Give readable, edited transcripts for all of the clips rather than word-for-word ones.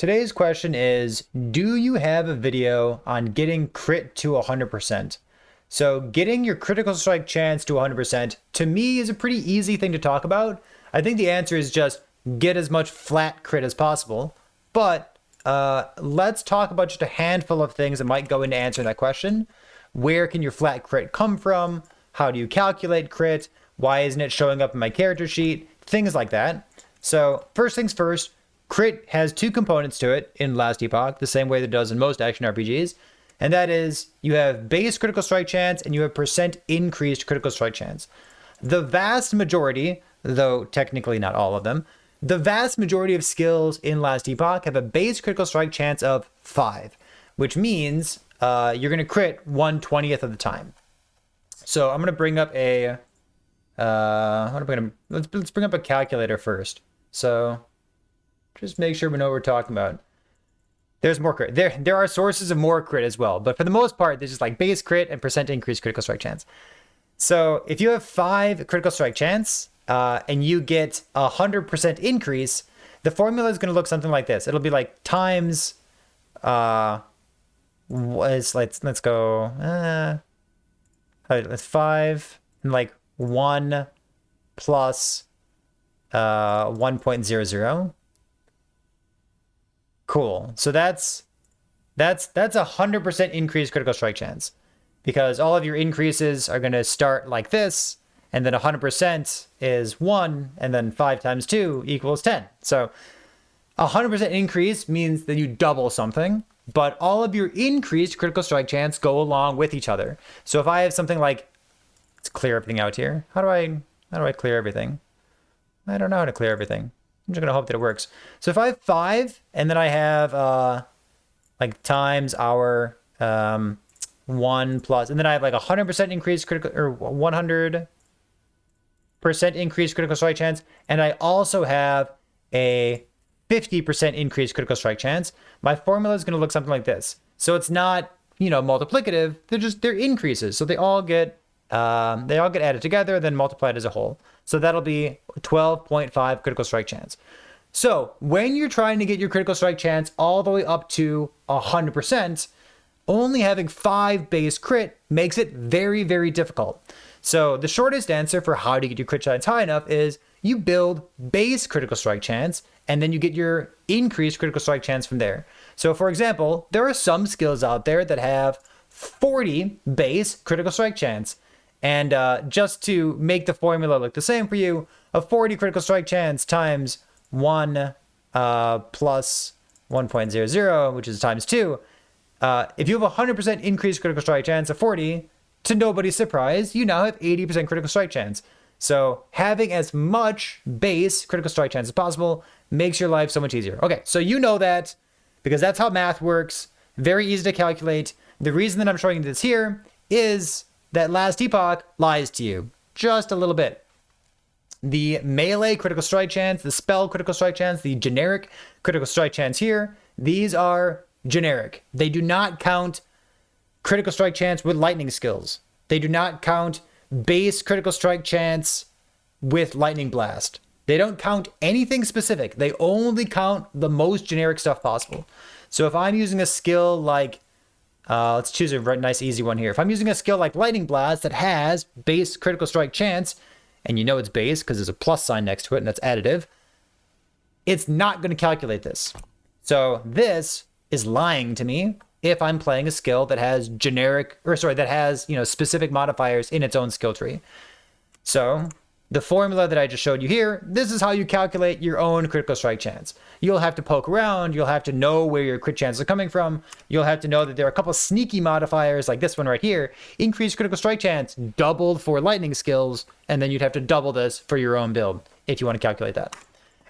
today's question is, do you have a video on getting crit to 100%? So getting your critical strike chance to 100% to me is a pretty easy thing to talk about. I think the answer is just get as much flat crit as possible. But let's talk about just a handful of things that might go into answering that question. Where can your flat crit come from? How do you calculate crit? Why isn't it showing up in my character sheet? Things like that. So first things first, crit has two components to it in Last Epoch, the same way that it does in most action RPGs. And that is you have base critical strike chance and you have percent increased critical strike chance. The vast majority, though technically not all of them, the vast majority of skills in Last Epoch have a base critical strike chance of 5, which means you're going to crit 1/20th of the time. So I'm going to bring up a let's bring up a calculator first. So just make sure we know what we're talking about. There's more crit. There are sources of more crit as well, but for the most part, there's just like base crit and percent increased critical strike chance. So if you have 5 critical strike chance and you get 100% increase, the formula is going to look something like this. It'll be like times let's go let's 5 and like 1 plus 1.00. Cool. So that's 100% increased critical strike chance, because all of your increases are going to start like this, and then 100% is 1, and then 5 times 2 equals 10. So 100% increase means that you double something, but all of your increased critical strike chance go along with each other. So if I have something like, let's clear everything out here. How do I clear everything? I don't know how to clear everything. I'm just going to hope that it works. So if I have 5 and then I have like times our 1 plus, and then I have like 100% increased critical, or 100% increased critical strike chance, and I also have a 50% increased critical strike chance, my formula is going to look something like this. So it's not, multiplicative. They're increases. So they all get added together, then multiplied as a whole. So that'll be 12.5 critical strike chance. So when you're trying to get your critical strike chance all the way up to 100%, only having 5 base crit makes it very, very difficult. So the shortest answer for how to get your crit chance high enough is you build base critical strike chance, and then you get your increased critical strike chance from there. So for example, there are some skills out there that have 40 base critical strike chance. And just to make the formula look the same for you, a 40 critical strike chance times 1 plus 1.00, which is times 2. If you have 100% increased critical strike chance of 40, to nobody's surprise, you now have 80% critical strike chance. So having as much base critical strike chance as possible makes your life so much easier. Okay, so you know that because that's how math works. Very easy to calculate. The reason that I'm showing you this here is that Last Epoch lies to you just a little bit. The melee critical strike chance, the spell critical strike chance, the generic critical strike chance here, these are generic. They do not count critical strike chance with lightning skills. They do not count base critical strike chance with lightning blast. They don't count anything specific. They only count the most generic stuff possible. So if I'm using a skill like let's choose a nice easy one here. If I'm using a skill like Lightning Blast that has base critical strike chance, and you know it's base because there's a plus sign next to it and that's additive, it's not going to calculate this. So this is lying to me if I'm playing a skill that has specific modifiers in its own skill tree. So the formula that I just showed you here, this is how you calculate your own critical strike chance. You'll have to poke around. You'll have to know where your crit chances are coming from. You'll have to know that there are a couple sneaky modifiers like this one right here. Increased critical strike chance, doubled for lightning skills, and then you'd have to double this for your own build if you want to calculate that.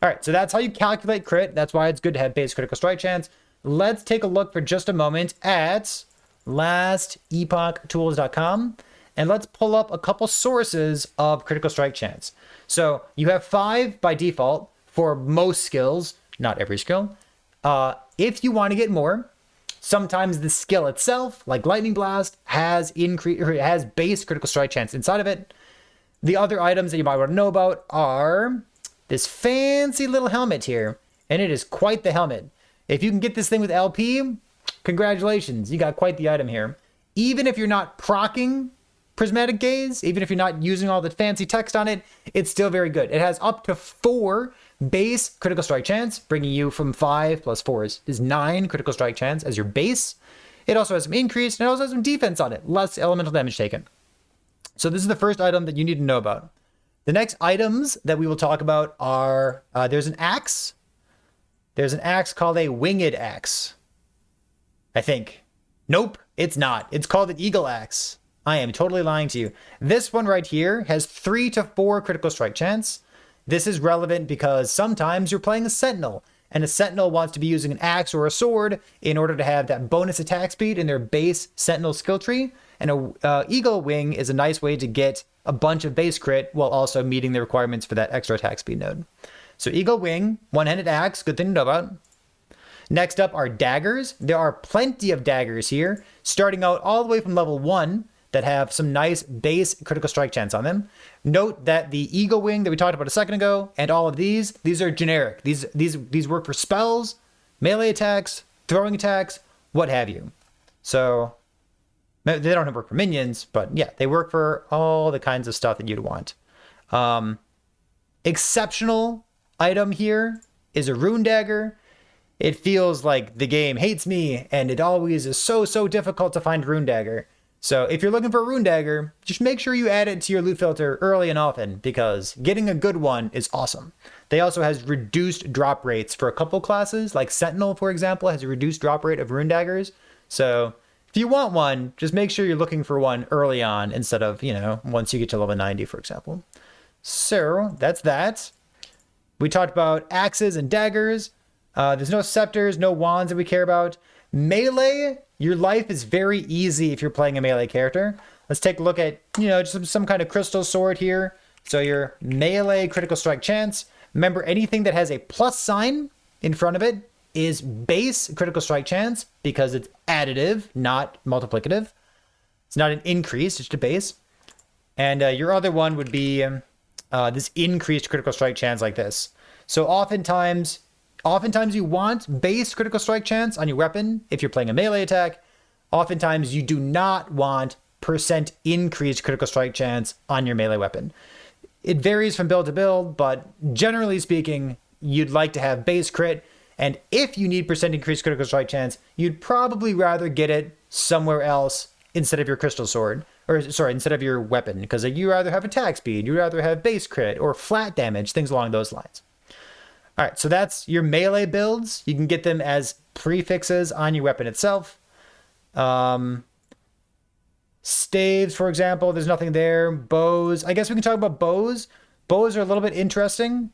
All right, so that's how you calculate crit. That's why it's good to have base critical strike chance. Let's take a look for just a moment at lastepochtools.com. And let's pull up a couple sources of critical strike chance. So you have 5 by default for most skills, not every skill. If you want to get more, sometimes the skill itself, like Lightning Blast, has base critical strike chance inside of it. The other items that you might want to know about are this fancy little helmet here, and it is quite the helmet. If you can get this thing with LP, congratulations, you got quite the item here. Even if you're not proccing Prismatic Gaze, even if you're not using all the fancy text on it, it's still very good. It has up to 4 base critical strike chance, bringing you from 5 plus 4 is 9 critical strike chance as your base. It also has some increase, and it also has some defense on it, less elemental damage taken. So this is the first item that you need to know about. The next items that we will talk about are, there's an axe. There's an axe called a winged axe, I think. Nope, it's not. It's called an eagle axe. I am totally lying to you. This one right here has 3 to 4 critical strike chance. This is relevant because sometimes you're playing a sentinel, and a sentinel wants to be using an axe or a sword in order to have that bonus attack speed in their base sentinel skill tree. And a eagle wing is a nice way to get a bunch of base crit while also meeting the requirements for that extra attack speed node. So eagle wing, one-handed axe, good thing to know about. Next up are daggers. There are plenty of daggers here, starting out all the way from level 1 that have some nice base critical strike chance on them. Note that the eagle wing that we talked about a second ago and all of these are generic. These work for spells, melee attacks, throwing attacks, what have you. So they don't work for minions, but yeah, they work for all the kinds of stuff that you'd want. Exceptional item here is a rune dagger. It feels like the game hates me, and it always is so difficult to find rune dagger. So if you're looking for a rune dagger, just make sure you add it to your loot filter early and often, because getting a good one is awesome. They also has reduced drop rates for a couple classes, like Sentinel, for example, has a reduced drop rate of rune daggers. So if you want one, just make sure you're looking for one early on instead of, once you get to level 90, for example. So that's that. We talked about axes and daggers. There's no scepters, no wands that we care about. Melee, your life is very easy if you're playing a melee character. Let's take a look at, just some kind of crystal sword here. So your melee critical strike chance. Remember, anything that has a plus sign in front of it is base critical strike chance because it's additive, not multiplicative. It's not an increase, it's just a base. And your other one would be this increased critical strike chance like this. So oftentimes you want base critical strike chance on your weapon if you're playing a melee attack. Oftentimes you do not want % increased critical strike chance on your melee weapon. It varies from build to build, but generally speaking, you'd like to have base crit. And if you need % increased critical strike chance, you'd probably rather get it somewhere else instead of your crystal sword. Instead of your weapon, because you rather have attack speed, you rather have base crit or flat damage, things along those lines. All right, so that's your melee builds. You can get them as prefixes on your weapon itself. Staves, for example, there's nothing there. Bows, I guess we can talk about bows. Bows are a little bit interesting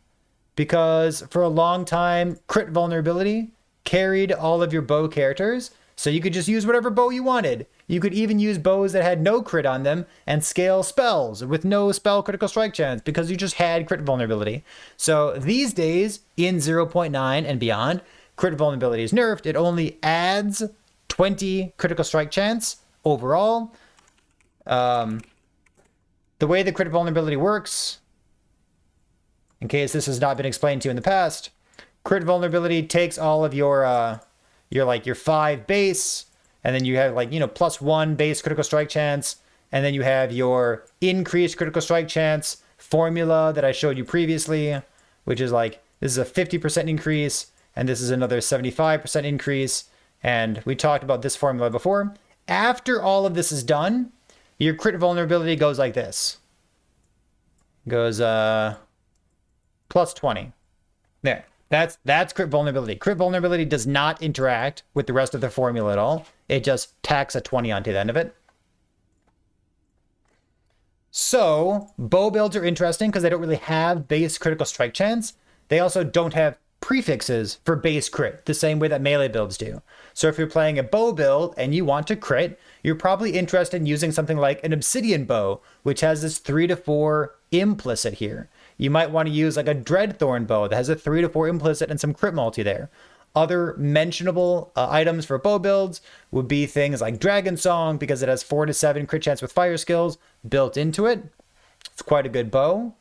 because for a long time, crit vulnerability carried all of your bow characters. So you could just use whatever bow you wanted. You could even use bows that had no crit on them and scale spells with no spell critical strike chance because you just had crit vulnerability. So these days, in 0.9 and beyond, crit vulnerability is nerfed. It only adds 20 critical strike chance overall. The way the crit vulnerability works, in case this has not been explained to you in the past, crit vulnerability takes all of your 5 base, and then you have +1 base critical strike chance, and then you have your increased critical strike chance formula that I showed you previously, which is this is a 50% increase, and this is another 75% increase, and we talked about this formula before. After all of this is done, your crit vulnerability goes like this. It goes +20. There. That's crit vulnerability. Crit vulnerability does not interact with the rest of the formula at all. It just tacks a 20 onto the end of it. So bow builds are interesting because they don't really have base critical strike chance. They also don't have prefixes for base crit, the same way that melee builds do. So if you're playing a bow build and you want to crit, you're probably interested in using something like an obsidian bow, which has this 3 to 4 implicit here. You might want to use a Dreadthorn bow that has a 3 to 4 implicit and some crit multi there. Other mentionable items for bow builds would be things like Dragon Song, because it has 4 to 7 crit chance with fire skills built into it. It's quite a good bow.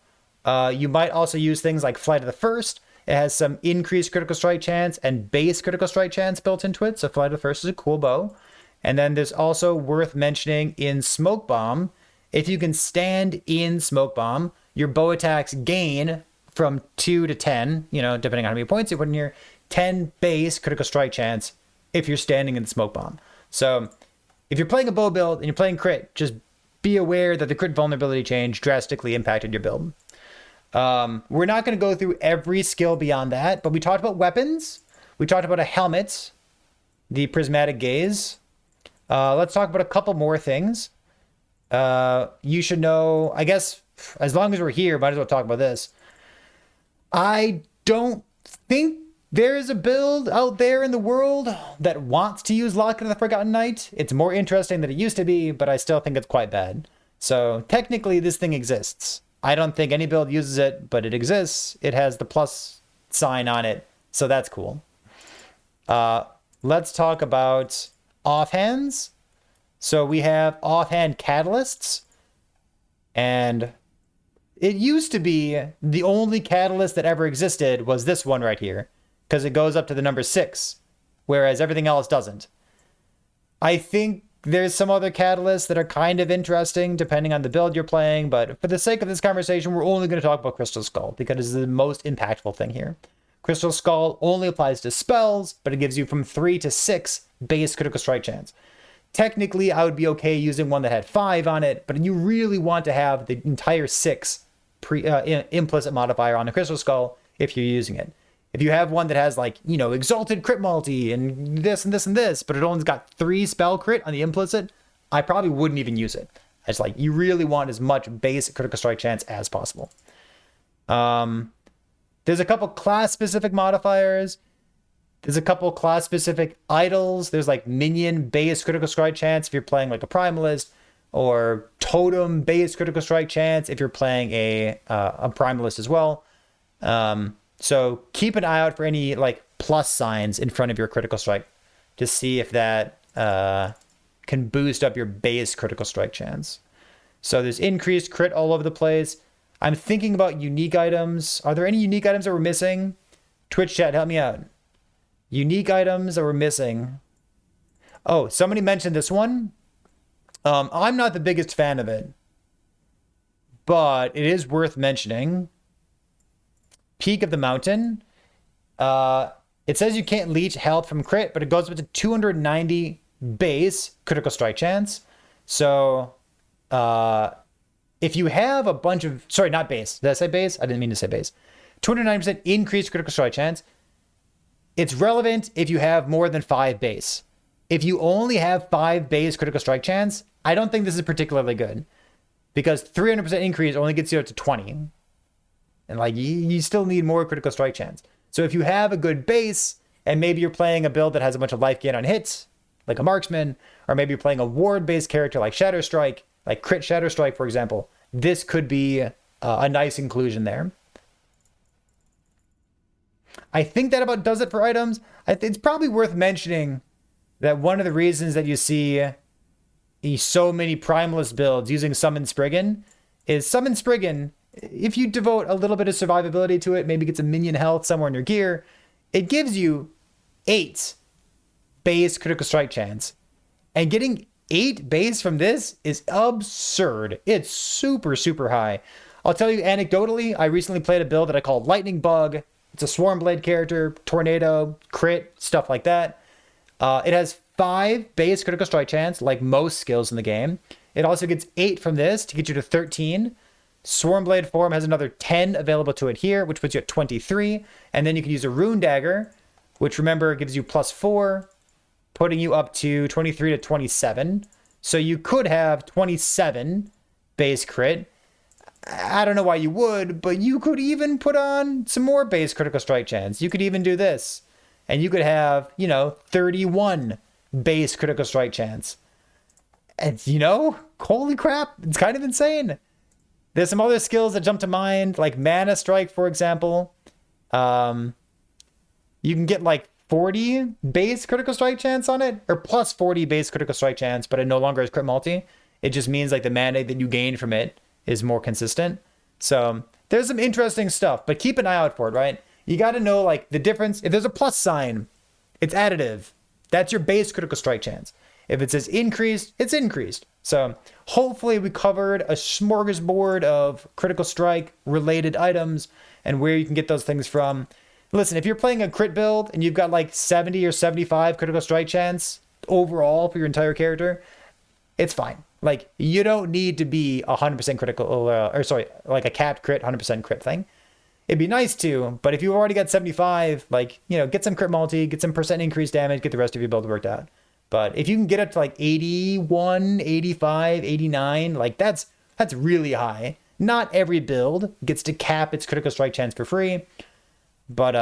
You might also use things like Flight of the First. It has some increased critical strike chance and base critical strike chance built into it. So Flight of the First is a cool bow. And then there's also worth mentioning in Smoke Bomb, if you can stand in Smoke Bomb, your bow attacks gain from 2 to 10, depending on how many points you put in here, 10 base critical strike chance if you're standing in the Smoke Bomb. So if you're playing a bow build and you're playing crit, just be aware that the crit vulnerability change drastically impacted your build. We're not going to go through every skill beyond that, but we talked about weapons. We talked about a helmet, the prismatic gaze. Let's talk about a couple more things. You should know, I guess, as long as we're here, might as well talk about this. I don't think there is a build out there in the world that wants to use Locket of the Forgotten Knight. It's more interesting than it used to be, but I still think it's quite bad. So technically this thing exists. I don't think any build uses it, but it exists. It has the plus sign on it, so that's cool. Let's talk about offhands. So we have offhand catalysts, and it used to be the only catalyst that ever existed was this one right here, because it goes up to the number 6, whereas everything else doesn't. I think there's some other catalysts that are kind of interesting depending on the build you're playing, but for the sake of this conversation, we're only going to talk about Crystal Skull because it's the most impactful thing here. Crystal Skull only applies to spells, but it gives you from 3 to 6 base critical strike chance. Technically, I would be okay using one that had 5 on it, but you really want to have the entire 6 implicit modifier on a Crystal Skull if you're using it. If you have one that has Exalted Crit Multi and this and this and this, but it only's got 3 spell crit on the implicit, I probably wouldn't even use it. It's you really want as much base critical strike chance as possible. There's a couple class-specific modifiers. There's a couple class-specific idols. There's minion base critical strike chance if you're playing a Primalist, or totem base critical strike chance if you're playing a Primalist as well. So keep an eye out for any plus signs in front of your critical strike to see if that can boost up your base critical strike chance. So there's increased crit all over the place. I'm thinking about unique items. Are there any unique items that we're missing? Twitch chat, help me out. Unique items that we're missing. Oh, somebody mentioned this one. I'm not the biggest fan of it, but it is worth mentioning. Peak of the Mountain. It says you can't leech health from crit, but it goes up to 290 base critical strike chance. So if you have a bunch of... Sorry, not base. Did I say base? I didn't mean to say base. 290% increased critical strike chance. It's relevant if you have more than 5 base. If you only have 5 base critical strike chance, I don't think this is particularly good, because 300% increase only gets you up to 20. And you still need more critical strike chance. So if you have a good base, and maybe you're playing a build that has a bunch of life gain on hits, like a marksman, or maybe you're playing a ward-based character like Shatter Strike, like Crit Shatter Strike, for example, this could be a nice inclusion there. I think that about does it for items. It's probably worth mentioning that one of the reasons that you see so many Primalist builds using Summon Spriggan is Summon Spriggan, if you devote a little bit of survivability to it, maybe get some minion health somewhere in your gear, it gives you 8 base critical strike chance. And getting 8 base from this is absurd. It's super, super high. I'll tell you anecdotally, I recently played a build that I call Lightning Bug. It's a Swarmblade character, Tornado, crit, stuff like that. It has 5 base critical strike chance, like most skills in the game. It also gets 8 from this to get you to 13. Swarmblade form has another 10 available to it here, which puts you at 23. And then you can use a Rune Dagger, which remember gives you +4, putting you up to 23 to 27. So you could have 27 base crit. I don't know why you would, but you could even put on some more base critical strike chance. You could even do this, and you could have, 31 base critical strike chance. And, holy crap, it's kind of insane. There's some other skills that jump to mind, like Mana Strike, for example. You can get 40 base critical strike chance on it, or plus 40 base critical strike chance, but it no longer is crit multi. It just means the mana that you gain from it is more consistent. So there's some interesting stuff, but keep an eye out for it, right? You got to know like the difference. If there's a plus sign, it's additive. That's your base critical strike chance. If it says increased, it's increased. So hopefully we covered a smorgasbord of critical strike related items and where you can get those things from. Listen, if you're playing a crit build and you've got like 70 or 75 critical strike chance overall for your entire character, it's fine. Like, you don't need to be 100% critical, or sorry, like a capped crit, 100% crit thing. It'd be nice to, but if you already got 75, like, you know, get some crit multi, get some percent increased damage, get the rest of your build worked out. But if you can get up to like 81, 85, 89, like that's really high. Not every build gets to cap its critical strike chance for free. But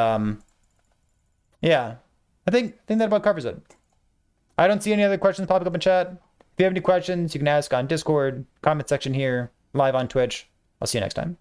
yeah, I think that about covers it. I don't see any other questions popping up in chat. If you have any questions, you can ask on Discord, comment section here, live on Twitch. I'll see you next time.